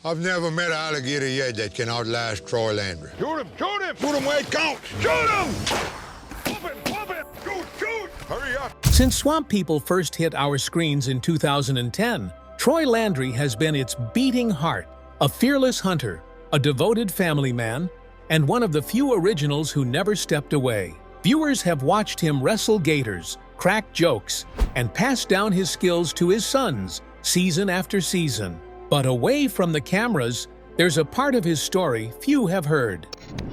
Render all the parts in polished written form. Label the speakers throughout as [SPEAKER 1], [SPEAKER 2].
[SPEAKER 1] I've never met an alligator yet that can outlast Troy Landry.
[SPEAKER 2] Shoot him! Shoot him!
[SPEAKER 1] Shoot him where it counts!
[SPEAKER 2] Shoot him! Whoop it! Shoot! Shoot! Hurry up!
[SPEAKER 3] Since Swamp People first hit our screens in 2010, Troy Landry has been its beating heart, a fearless hunter, a devoted family man, and one of the few originals who never stepped away. Viewers have watched him wrestle gators, crack jokes, and pass down his skills to his sons, season after season. But away from the cameras, there's a part of his story few have heard.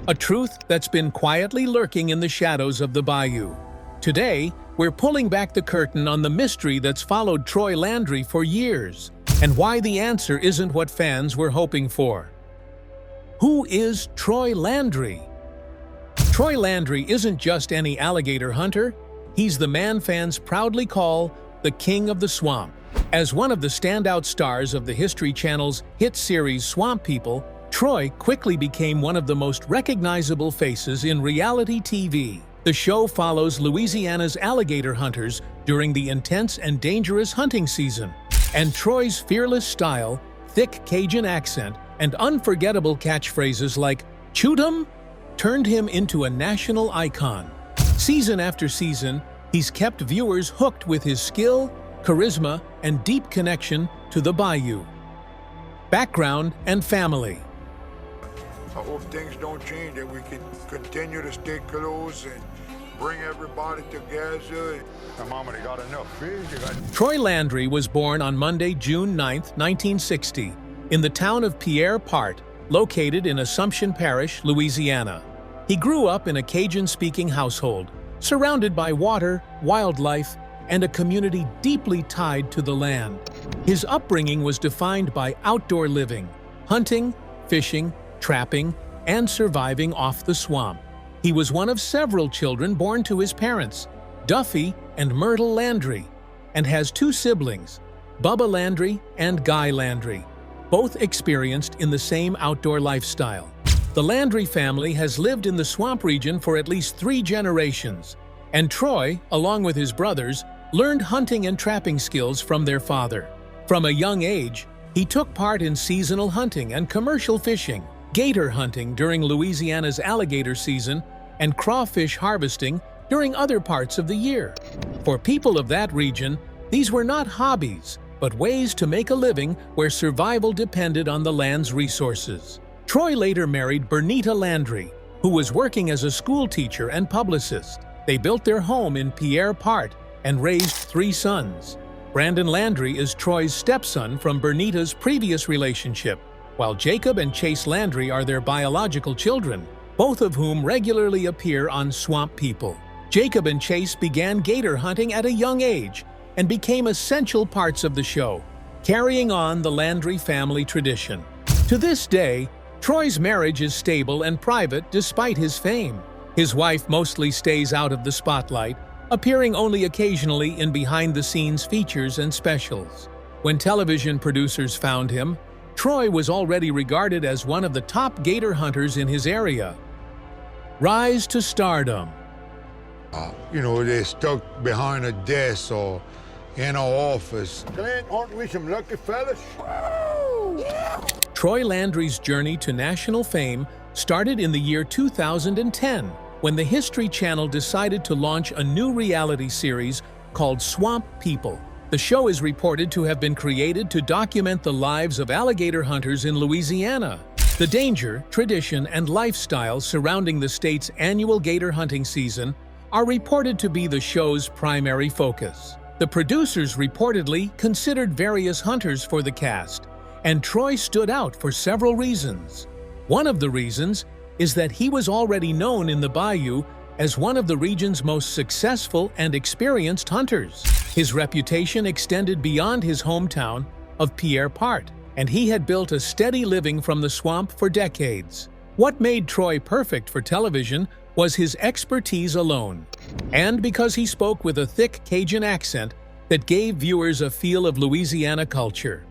[SPEAKER 3] A truth that's been quietly lurking in the shadows of the Bayou. Today, we're pulling back the curtain on the mystery that's followed Troy Landry for years, and why the answer isn't what fans were hoping for. Who is Troy Landry? Troy Landry isn't just any alligator hunter. He's the man fans proudly call the King of the Swamp. As one of the standout stars of the History Channel's hit series Swamp People, Troy quickly became one of the most recognizable faces in reality TV. The show follows Louisiana's alligator hunters during the intense and dangerous hunting season, and Troy's fearless style, thick Cajun accent, and unforgettable catchphrases like "Shoot 'em" turned him into a national icon. Season after season, he's kept viewers hooked with his skill, charisma, and deep connection to the Bayou. Background and family.
[SPEAKER 1] I hope things don't change, that we can continue to stay close and bring everybody together.
[SPEAKER 2] My mama, they got enough fish.
[SPEAKER 3] Troy Landry was born on Monday, June 9, 1960, in the town of Pierre Part, located in Assumption Parish, Louisiana. He grew up in a Cajun-speaking household, surrounded by water, wildlife, and a community deeply tied to the land. His upbringing was defined by outdoor living, hunting, fishing, trapping, and surviving off the swamp. He was one of several children born to his parents, Duffy and Myrtle Landry, and has two siblings, Bubba Landry and Guy Landry, both experienced in the same outdoor lifestyle. The Landry family has lived in the swamp region for at least 3 generations, and Troy, along with his brothers, learned hunting and trapping skills from their father. From a young age, he took part in seasonal hunting and commercial fishing, gator hunting during Louisiana's alligator season, and crawfish harvesting during other parts of the year. For people of that region, these were not hobbies, but ways to make a living where survival depended on the land's resources. Troy later married Bernita Landry, who was working as a school teacher and publicist. They built their home in Pierre Part and raised 3 sons. Brandon Landry is Troy's stepson from Bernita's previous relationship, while Jacob and Chase Landry are their biological children, both of whom regularly appear on Swamp People. Jacob and Chase began gator hunting at a young age and became essential parts of the show, carrying on the Landry family tradition. To this day, Troy's marriage is stable and private despite his fame. His wife mostly stays out of the spotlight, appearing only occasionally in behind-the-scenes features and specials. When television producers found him, Troy was already regarded as one of the top gator hunters in his area. Rise to stardom.
[SPEAKER 1] They're stuck behind a desk or in an office.
[SPEAKER 2] Clint, aren't we some lucky fellas?
[SPEAKER 1] Yeah.
[SPEAKER 3] Troy Landry's journey to national fame started in the year 2010, when the History Channel decided to launch a new reality series called Swamp People. The show is reported to have been created to document the lives of alligator hunters in Louisiana. The danger, tradition, and lifestyle surrounding the state's annual gator hunting season are reported to be the show's primary focus. The producers reportedly considered various hunters for the cast, and Troy stood out for several reasons. One of the reasons is that he was already known in the Bayou as one of the region's most successful and experienced hunters. His reputation extended beyond his hometown of Pierre Part, and he had built a steady living from the swamp for decades. What made Troy perfect for television was his expertise alone, and because he spoke with a thick Cajun accent that gave viewers a feel of Louisiana culture.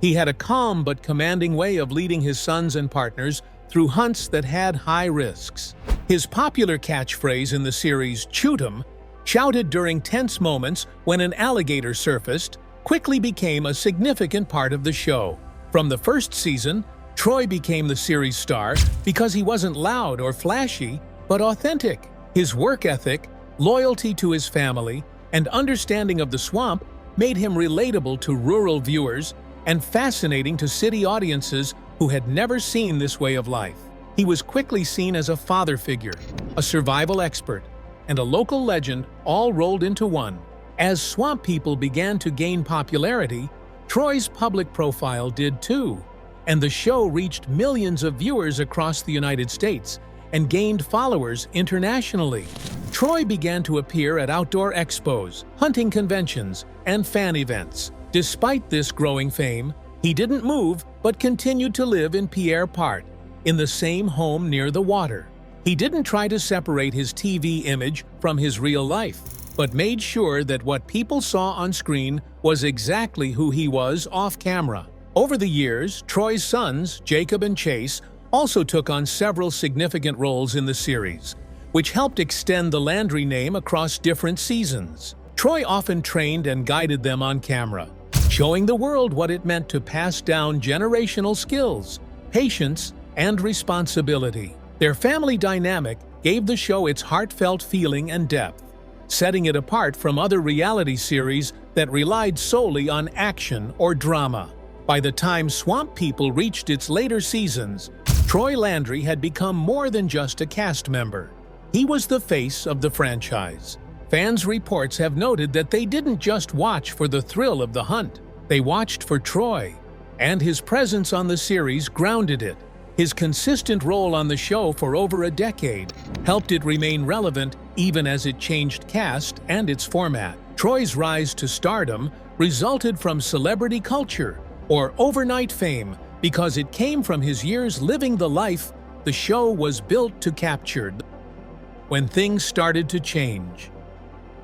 [SPEAKER 3] He had a calm but commanding way of leading his sons and partners through hunts that had high risks. His popular catchphrase in the series, "Shoot 'em," shouted during tense moments when an alligator surfaced, quickly became a significant part of the show. From the first season, Troy became the series star because he wasn't loud or flashy, but authentic. His work ethic, loyalty to his family, and understanding of the swamp made him relatable to rural viewers and fascinating to city audiences who had never seen this way of life. He was quickly seen as a father figure, a survival expert, and a local legend all rolled into one. As swamp people began to gain popularity, Troy's public profile did too, and the show reached millions of viewers across the United States and gained followers internationally. Troy began to appear at outdoor expos, hunting conventions, and fan events. Despite this growing fame, he didn't move but continued to live in Pierre Part, in the same home near the water. He didn't try to separate his TV image from his real life, but made sure that what people saw on screen was exactly who he was off camera. Over the years, Troy's sons, Jacob and Chase, also took on several significant roles in the series, which helped extend the Landry name across different seasons. Troy often trained and guided them on camera, showing the world what it meant to pass down generational skills, patience, and responsibility. Their family dynamic gave the show its heartfelt feeling and depth, setting it apart from other reality series that relied solely on action or drama. By the time Swamp People reached its later seasons, Troy Landry had become more than just a cast member. He was the face of the franchise. Fans' reports have noted that they didn't just watch for the thrill of the hunt. They watched for Troy, and his presence on the series grounded it. His consistent role on the show for over a decade helped it remain relevant even as it changed cast and its format. Troy's rise to stardom resulted from celebrity culture or overnight fame because it came from his years living the life the show was built to capture. When things started to change,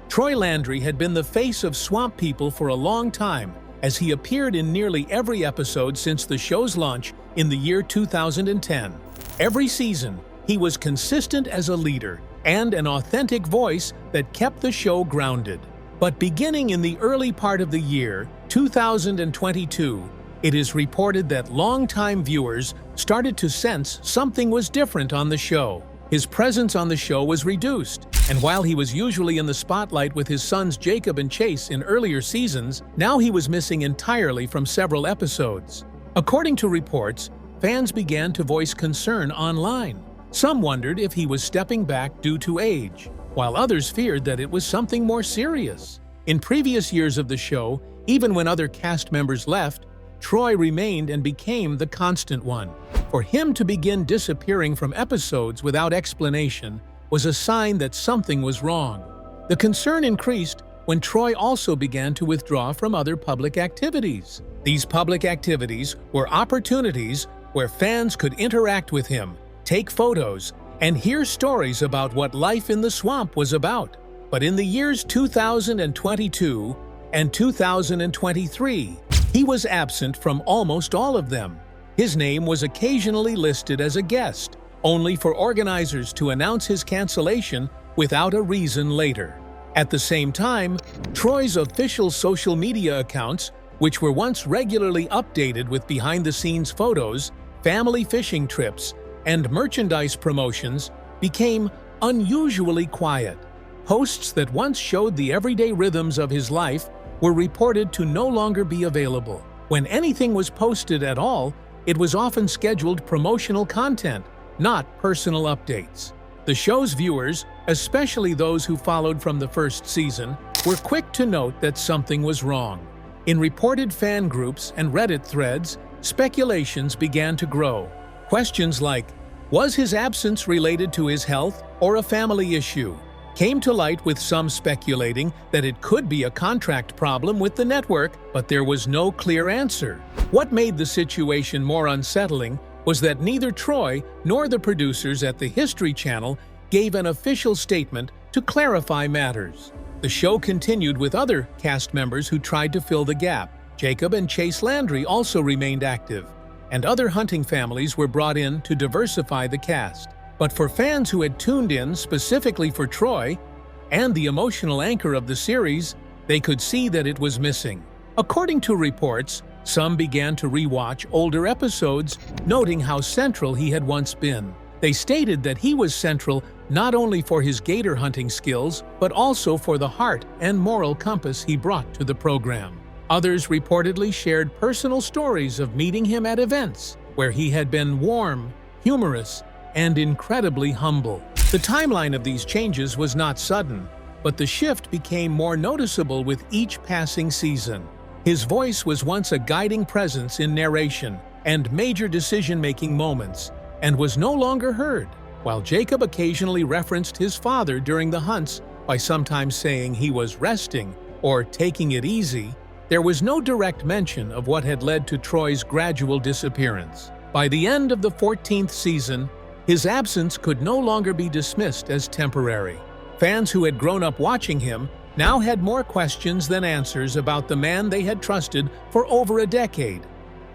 [SPEAKER 3] Troy Landry had been the face of Swamp People for a long time, as he appeared in nearly every episode since the show's launch in the year 2010. Every season, he was consistent as a leader and an authentic voice that kept the show grounded. But beginning in the early part of the year 2022, it is reported that longtime viewers started to sense something was different on the show. His presence on the show was reduced, and while he was usually in the spotlight with his sons Jacob and Chase in earlier seasons, now he was missing entirely from several episodes. According to reports, fans began to voice concern online. Some wondered if he was stepping back due to age, while others feared that it was something more serious. In previous years of the show, even when other cast members left, Troy remained and became the constant one. For him to begin disappearing from episodes without explanation was a sign that something was wrong. The concern increased when Troy also began to withdraw from other public activities. These public activities were opportunities where fans could interact with him, take photos, and hear stories about what life in the swamp was about. But in the years 2022 and 2023, he was absent from almost all of them. His name was occasionally listed as a guest, only for organizers to announce his cancellation without a reason later. At the same time, Troy's official social media accounts, which were once regularly updated with behind-the-scenes photos, family fishing trips, and merchandise promotions, became unusually quiet. Posts that once showed the everyday rhythms of his life were reported to no longer be available. When anything was posted at all, it was often scheduled promotional content, not personal updates. The show's viewers, especially those who followed from the first season, were quick to note that something was wrong. In reported fan groups and Reddit threads, speculations began to grow. Questions like, was his absence related to his health or a family issue? Came to light, with some speculating that it could be a contract problem with the network, but there was no clear answer. What made the situation more unsettling was that neither Troy nor the producers at the History Channel gave an official statement to clarify matters. The show continued with other cast members who tried to fill the gap. Jacob and Chase Landry also remained active, and other hunting families were brought in to diversify the cast. But for fans who had tuned in specifically for Troy and the emotional anchor of the series, they could see that it was missing. According to reports, Some began to rewatch older episodes, noting how central he had once been. They stated that he was central not only for his gator hunting skills, but also for the heart and moral compass he brought to the program. Others reportedly shared personal stories of meeting him at events, where he had been warm, humorous, and incredibly humble. The timeline of these changes was not sudden, but the shift became more noticeable with each passing season. His voice was once a guiding presence in narration and major decision-making moments, and was no longer heard. While Jacob occasionally referenced his father during the hunts by sometimes saying he was resting or taking it easy, there was no direct mention of what had led to Troy's gradual disappearance. By the end of the 14th season, his absence could no longer be dismissed as temporary. Fans who had grown up watching him now had more questions than answers about the man they had trusted for over a decade,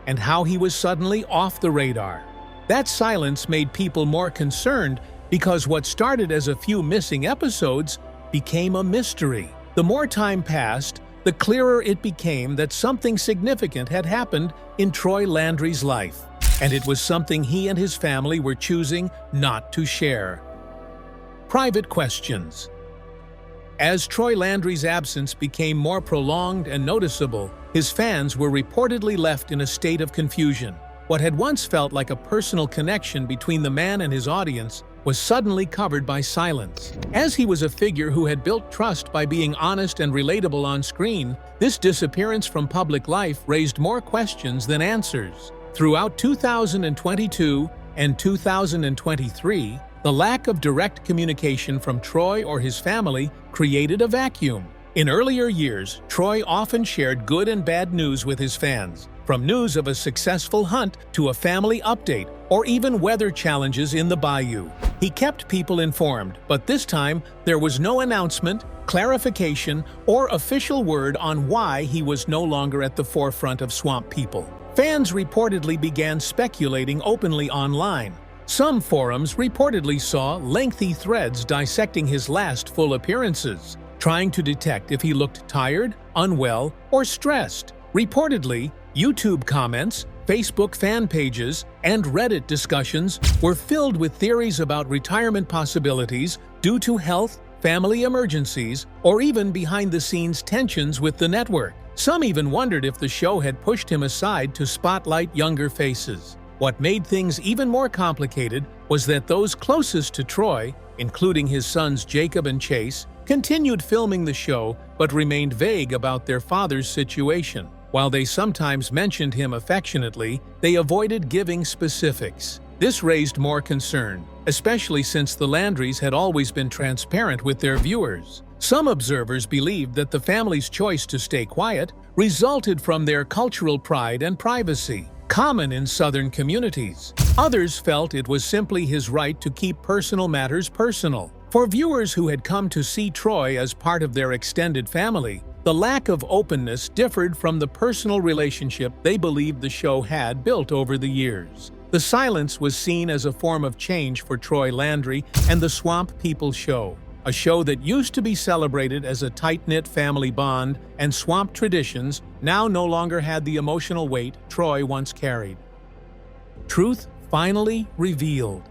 [SPEAKER 3] and how he was suddenly off the radar. That silence made people more concerned because what started as a few missing episodes became a mystery. The more time passed, the clearer it became that something significant had happened in Troy Landry's life, and it was something he and his family were choosing not to share. Private questions. As Troy Landry's absence became more prolonged and noticeable, his fans were reportedly left in a state of confusion. What had once felt like a personal connection between the man and his audience was suddenly covered by silence. As he was a figure who had built trust by being honest and relatable on screen, this disappearance from public life raised more questions than answers. Throughout 2022 and 2023, the lack of direct communication from Troy or his family created a vacuum. In earlier years, Troy often shared good and bad news with his fans, from news of a successful hunt to a family update or even weather challenges in the Bayou. He kept people informed, but this time there was no announcement, clarification, or official word on why he was no longer at the forefront of swamp people. Fans reportedly began speculating openly online. Some forums reportedly saw lengthy threads dissecting his last full appearances, trying to detect if he looked tired, unwell, or stressed. Reportedly, YouTube comments, Facebook fan pages, and Reddit discussions were filled with theories about retirement possibilities due to health, family emergencies, or even behind-the-scenes tensions with the network. Some even wondered if the show had pushed him aside to spotlight younger faces. What made things even more complicated was that those closest to Troy, including his sons Jacob and Chase, continued filming the show but remained vague about their father's situation. While they sometimes mentioned him affectionately, they avoided giving specifics. This raised more concern, especially since the Landrys had always been transparent with their viewers. Some observers believed that the family's choice to stay quiet resulted from their cultural pride and privacy, common in Southern communities. Others felt it was simply his right to keep personal matters personal. For viewers who had come to see Troy as part of their extended family, the lack of openness differed from the personal relationship they believed the show had built over the years. The silence was seen as a form of change for Troy Landry and the Swamp People show, a show that used to be celebrated as a tight-knit family bond and swamp traditions now no longer had the emotional weight Troy once carried. Truth finally revealed.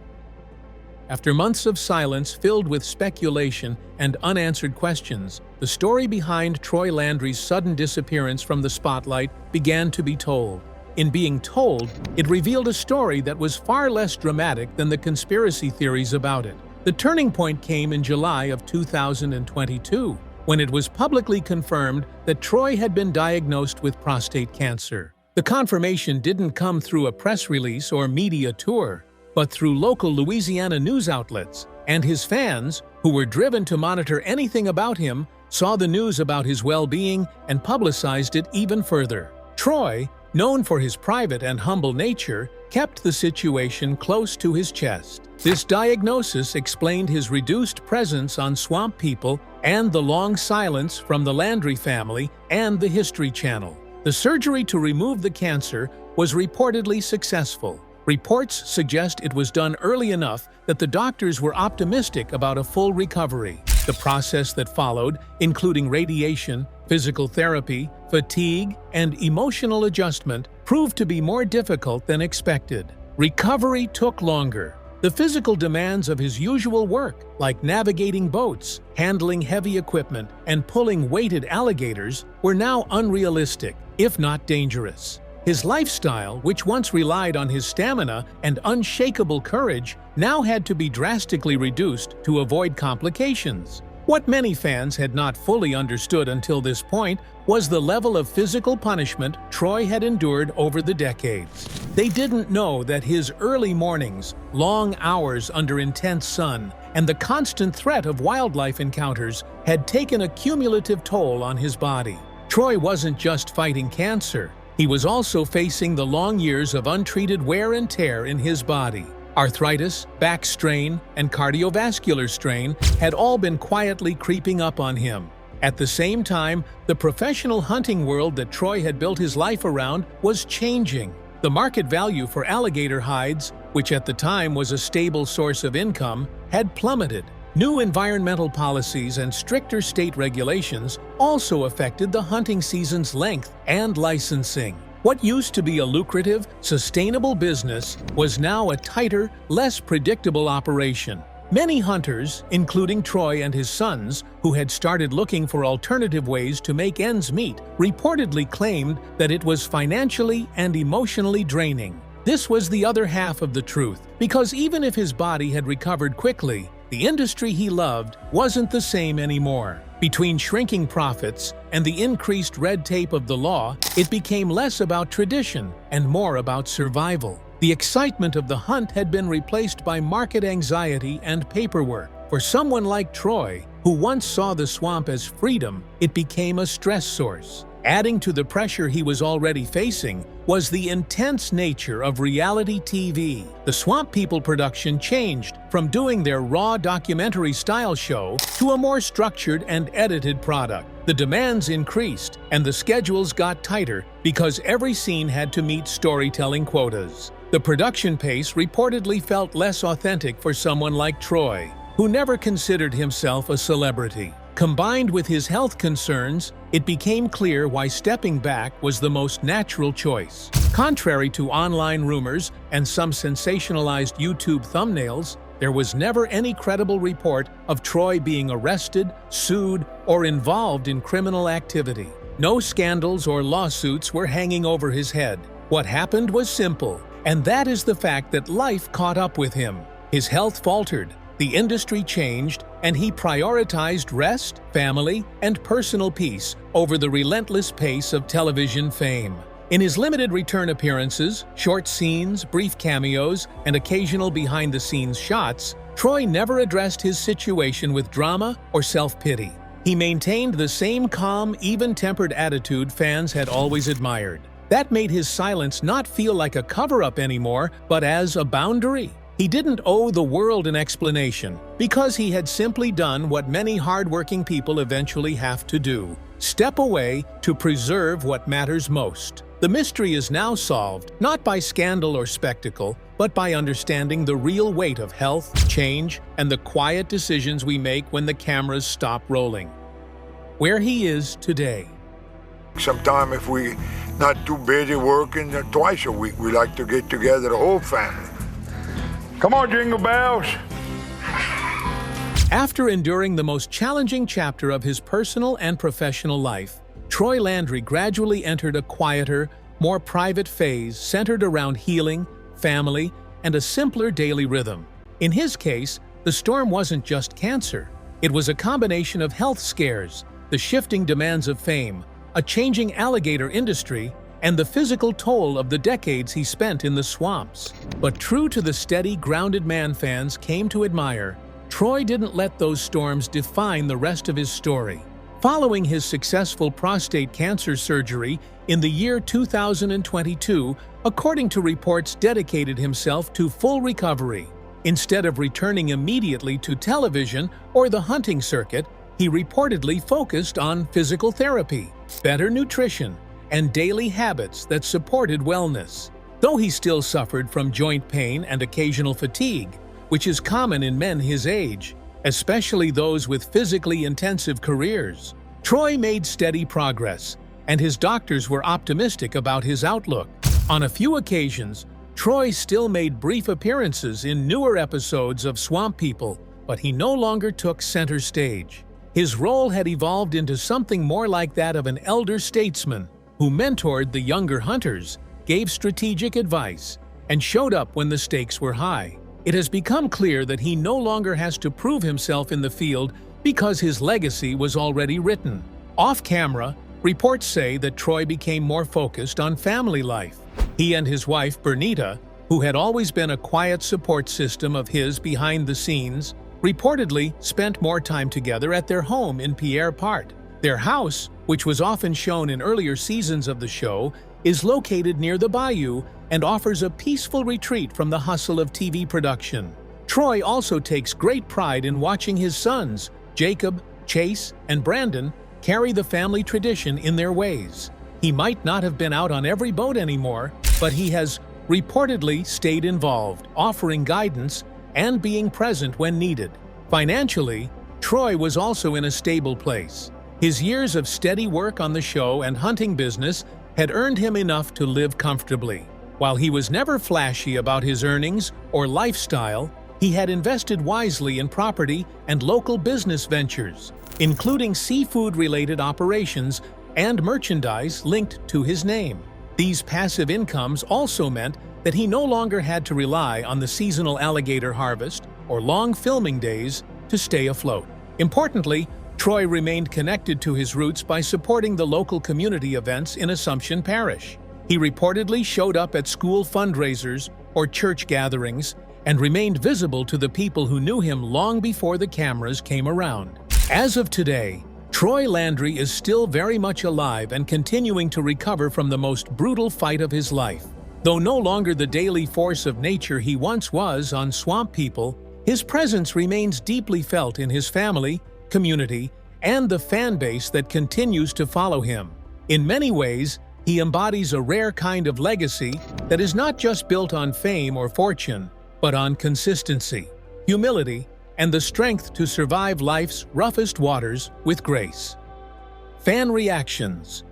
[SPEAKER 3] After months of silence filled with speculation and unanswered questions, the story behind Troy Landry's sudden disappearance from the spotlight began to be told. In being told, it revealed a story that was far less dramatic than the conspiracy theories about it. The turning point came in July of 2022, when it was publicly confirmed that Troy had been diagnosed with prostate cancer. The confirmation didn't come through a press release or media tour, but through local Louisiana news outlets, and his fans, who were driven to monitor anything about him, saw the news about his well-being and publicized it even further. Troy, known for his private and humble nature, kept the situation close to his chest. This diagnosis explained his reduced presence on Swamp People and the long silence from the Landry family and the History Channel. The surgery to remove the cancer was reportedly successful. Reports suggest it was done early enough that the doctors were optimistic about a full recovery. The process that followed, including radiation, Physical therapy, fatigue, and emotional adjustment proved to be more difficult than expected. Recovery took longer. The physical demands of his usual work, like navigating boats, handling heavy equipment, and pulling weighted alligators, were now unrealistic, if not dangerous. His lifestyle, which once relied on his stamina and unshakable courage, now had to be drastically reduced to avoid complications. What many fans had not fully understood until this point was the level of physical punishment Troy had endured over the decades. They didn't know that his early mornings, long hours under intense sun, and the constant threat of wildlife encounters had taken a cumulative toll on his body. Troy wasn't just fighting cancer. He was also facing the long years of untreated wear and tear in his body. Arthritis, back strain, and cardiovascular strain had all been quietly creeping up on him. At the same time, the professional hunting world that Troy had built his life around was changing. The market value for alligator hides, which at the time was a stable source of income, had plummeted. New environmental policies and stricter state regulations also affected the hunting season's length and licensing. What used to be a lucrative, sustainable business was now a tighter, less predictable operation. Many hunters, including Troy and his sons, who had started looking for alternative ways to make ends meet, reportedly claimed that it was financially and emotionally draining. This was the other half of the truth, because even if his body had recovered quickly, the industry he loved wasn't the same anymore. Between shrinking profits and the increased red tape of the law, it became less about tradition and more about survival. The excitement of the hunt had been replaced by market anxiety and paperwork. For someone like Troy, who once saw the swamp as freedom, it became a stress source. Adding to the pressure he was already facing was the intense nature of reality TV. The Swamp People production changed from doing their raw documentary-style show to a more structured and edited product. The demands increased, and the schedules got tighter because every scene had to meet storytelling quotas. The production pace reportedly felt less authentic for someone like Troy, who never considered himself a celebrity. Combined with his health concerns, it became clear why stepping back was the most natural choice. Contrary to online rumors and some sensationalized YouTube thumbnails, there was never any credible report of Troy being arrested, sued, or involved in criminal activity. No scandals or lawsuits were hanging over his head. What happened was simple, and that is the fact that life caught up with him. His health faltered, the industry changed, and he prioritized rest, family, and personal peace over the relentless pace of television fame. In his limited return appearances, short scenes, brief cameos, and occasional behind-the-scenes shots, Troy never addressed his situation with drama or self-pity. He maintained the same calm, even-tempered attitude fans had always admired. That made his silence not feel like a cover-up anymore, but as a boundary. He didn't owe the world an explanation, because he had simply done what many hardworking people eventually have to do: step away to preserve what matters most. The mystery is now solved, not by scandal or spectacle, but by understanding the real weight of health, change, and the quiet decisions we make when the cameras stop rolling. Where he is today.
[SPEAKER 1] Sometime if we not too busy working, twice a week, we like to get together, the whole family. Come on, Jingle Bells!
[SPEAKER 3] After enduring the most challenging chapter of his personal and professional life, Troy Landry gradually entered a quieter, more private phase centered around healing, family, and a simpler daily rhythm. In his case, the storm wasn't just cancer. It was a combination of health scares, the shifting demands of fame, a changing alligator industry, and the physical toll of the decades he spent in the swamps. But true to the steady, grounded man fans came to admire, Troy didn't let those storms define the rest of his story. Following his successful prostate cancer surgery in the year 2022, according to reports, dedicated himself to full recovery. Instead of returning immediately to television or the hunting circuit, he reportedly focused on physical therapy, better nutrition, and daily habits that supported wellness. Though he still suffered from joint pain and occasional fatigue, which is common in men his age, especially those with physically intensive careers, Troy made steady progress, and his doctors were optimistic about his outlook. On a few occasions, Troy still made brief appearances in newer episodes of Swamp People, but he no longer took center stage. His role had evolved into something more like that of an elder statesman who mentored the younger hunters, gave strategic advice, and showed up when the stakes were high. It has become clear that he no longer has to prove himself in the field because his legacy was already written. Off-camera, reports say that Troy became more focused on family life. He and his wife, Bernita, who had always been a quiet support system of his behind the scenes, reportedly spent more time together at their home in Pierre Part. Their house, which was often shown in earlier seasons of the show, is located near the Bayou and offers a peaceful retreat from the hustle of TV production. Troy also takes great pride in watching his sons, Jacob, Chase, and Brandon, carry the family tradition in their ways. He might not have been out on every boat anymore, but he has reportedly stayed involved, offering guidance and being present when needed. Financially, Troy was also in a stable place. His years of steady work on the show and hunting business had earned him enough to live comfortably. While he was never flashy about his earnings or lifestyle, he had invested wisely in property and local business ventures, including seafood-related operations and merchandise linked to his name. These passive incomes also meant that he no longer had to rely on the seasonal alligator harvest or long filming days to stay afloat. Importantly, Troy remained connected to his roots by supporting the local community events in Assumption Parish. He reportedly showed up at school fundraisers or church gatherings and remained visible to the people who knew him long before the cameras came around. As of today, Troy Landry is still very much alive and continuing to recover from the most brutal fight of his life. Though no longer the daily force of nature he once was on Swamp People, his presence remains deeply felt in his family, community, and the fan base that continues to follow him. In many ways, he embodies a rare kind of legacy that is not just built on fame or fortune, but on consistency, humility, and the strength to survive life's roughest waters with grace. Fan reactions.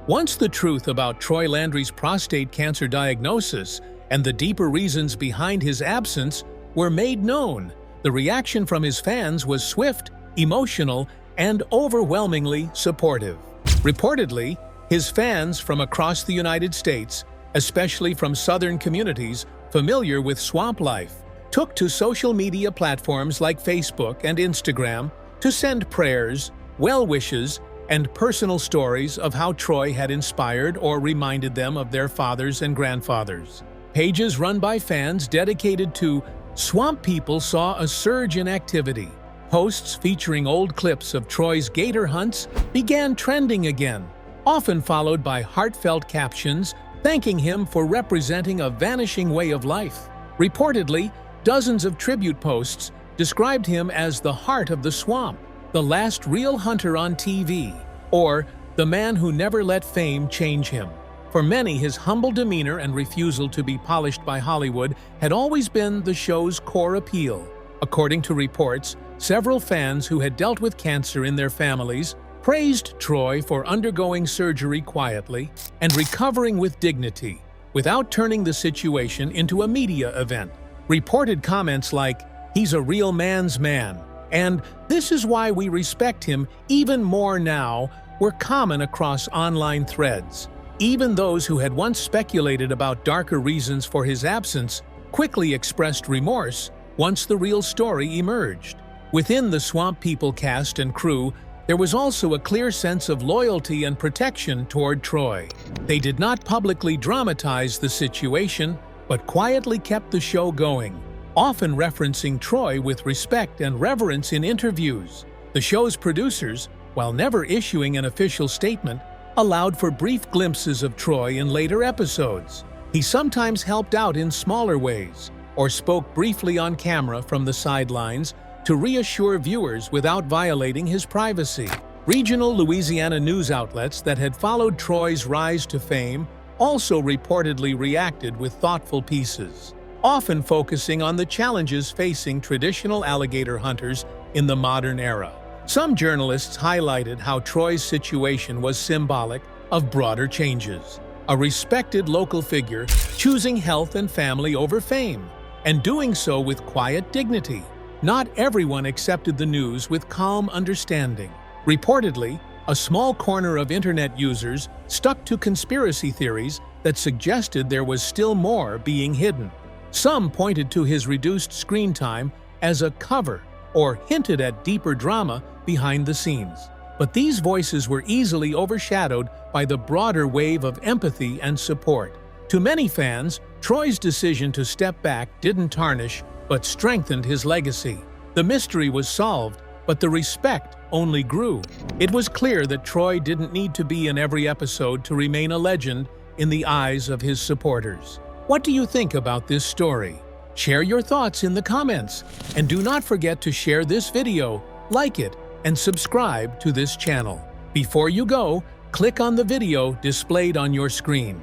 [SPEAKER 3] Once the truth about Troy Landry's prostate cancer diagnosis and the deeper reasons behind his absence were made known, the reaction from his fans was swift, emotional, and overwhelmingly supportive. Reportedly, his fans from across the United States, especially from southern communities familiar with swamp life, took to social media platforms like Facebook and Instagram to send prayers, well wishes, and personal stories of how Troy had inspired or reminded them of their fathers and grandfathers. Pages run by fans dedicated to Swamp People saw a surge in activity. Posts featuring old clips of Troy's gator hunts began trending again, often followed by heartfelt captions thanking him for representing a vanishing way of life. Reportedly, dozens of tribute posts described him as the heart of the swamp, the last real hunter on TV, or the man who never let fame change him. For many, his humble demeanor and refusal to be polished by Hollywood had always been the show's core appeal. According to reports, several fans who had dealt with cancer in their families praised Troy for undergoing surgery quietly and recovering with dignity, without turning the situation into a media event. Reported comments like, "He's a real man's man," and "This is why we respect him even more now," were common across online threads. Even those who had once speculated about darker reasons for his absence quickly expressed remorse once the real story emerged. Within the Swamp People cast and crew, there was also a clear sense of loyalty and protection toward Troy. They did not publicly dramatize the situation, but quietly kept the show going, often referencing Troy with respect and reverence in interviews. The show's producers, while never issuing an official statement, allowed for brief glimpses of Troy in later episodes. He sometimes helped out in smaller ways, or spoke briefly on camera from the sidelines to reassure viewers without violating his privacy. Regional Louisiana news outlets that had followed Troy's rise to fame also reportedly reacted with thoughtful pieces, often focusing on the challenges facing traditional alligator hunters in the modern era. Some journalists highlighted how Troy's situation was symbolic of broader changes. A respected local figure choosing health and family over fame, and doing so with quiet dignity. Not everyone accepted the news with calm understanding. Reportedly, a small corner of internet users stuck to conspiracy theories that suggested there was still more being hidden. Some pointed to his reduced screen time as a cover or hinted at deeper drama behind the scenes. But these voices were easily overshadowed by the broader wave of empathy and support. To many fans, Troy's decision to step back didn't tarnish but strengthened his legacy. The mystery was solved, but the respect only grew. It was clear that Troy didn't need to be in every episode to remain a legend in the eyes of his supporters. What do you think about this story? Share your thoughts in the comments, and do not forget to share this video, like it, and subscribe to this channel. Before you go, click on the video displayed on your screen.